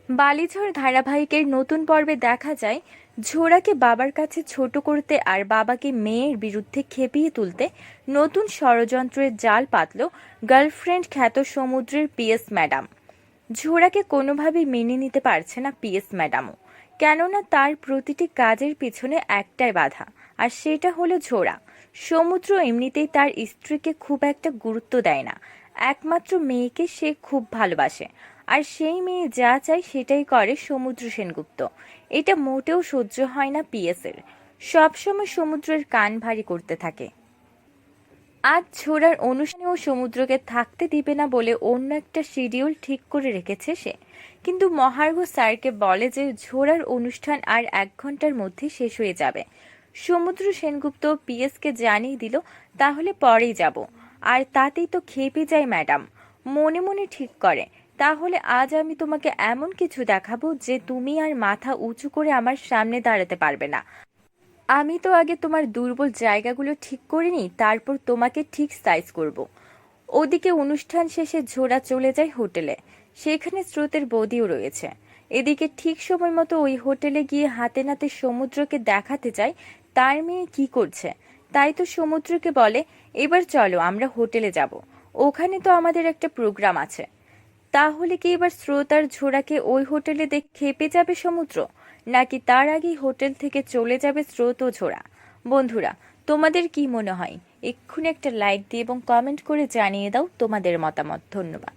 বালিঝড় ধারাবাহিকের নতুন পর্বে দেখা যায় ঝোড়াকে বাবার কাছে ছোট করতে আর বাবাকে মেয়ের বিরুদ্ধে খেপিয়ে তুলতে নতুন ষড়যন্ত্রের জাল পাতল গার্লফ্রেন্ড খ্যাত সমুদ্রের পিএস ম্যাডাম। ঝোড়াকে কোনোভাবেই মেনে নিতে পারছে না পিএস ম্যাডামও, কেননা তার প্রতিটি কাজের পিছনে একটাই বাধা, আর সেটা হলো ঝোড়া। সমুদ্র এমনিতেই তার স্ত্রীকে খুব একটা গুরুত্ব দেয় না, একমাত্র মেয়েকে সে খুব ভালোবাসে, আর সেই মেয়ে যা চায় সেটাই করে সমুদ্র সেনগুপ্ত। এটা মোটেও সহ্য হয় না পিএসের, সবসময় সমুদ্রের কান ভারী করতে থাকে। আজ ছোড়ার অনুষ্ঠানেও সমুদ্রকে থাকতে দিবে না বলে অন্য একটা শিডিউল ঠিক করে রেখেছে সে, কিন্তু মহার্ঘ স্যারকে বলে যে ঝোড়ার অনুষ্ঠান আর 1 ঘন্টার মধ্যে শেষ হয়ে যাবে। সমুদ্র সেনগুপ্ত পিএসকে জানিয়ে দিল তাহলে পরেই যাব, আর তাতেই তো খেপে যায় ম্যাডাম। মনে মনে ঠিক করে, তাহলে আজ আমি তোমাকে এমন কিছু দেখাবো যে তুমি আর মাথা উঁচু করে আমার সামনে দাঁড়াতে পারবে না। আমি তো আগে তোমার দুর্বল জায়গাগুলো ঠিক করে নিই, তারপর তোমাকে ঠিক সাইজ করব। ওদিকে অনুষ্ঠান শেষে ঝোড়া চলে যায় হোটেলে, সেখানে স্রোতের বৌদিও রয়েছে। এদিকে ঠিক সময় মতো ওই হোটেলে গিয়ে হাতে নাতে সমুদ্রকে দেখাতে যায় তার মেয়ে কি করছে। তাই তো সমুদ্রকে বলে, এবার চলো আমরা হোটেলে যাব, ওখানে তো আমাদের একটা প্রোগ্রাম আছে। তাহলে কি এবার স্রোত আর ঝোড়াকে ওই হোটেলে দেখে খেপে যাবে সমুদ্র, নাকি তার আগেই হোটেল থেকে চলে যাবে স্রোত ও ঝোড়া? বন্ধুরা, তোমাদের কি মনে হয়? এক্ষুনি একটা লাইক দিয়ে এবং কমেন্ট করে জানিয়ে দাও তোমাদের মতামত। ধন্যবাদ।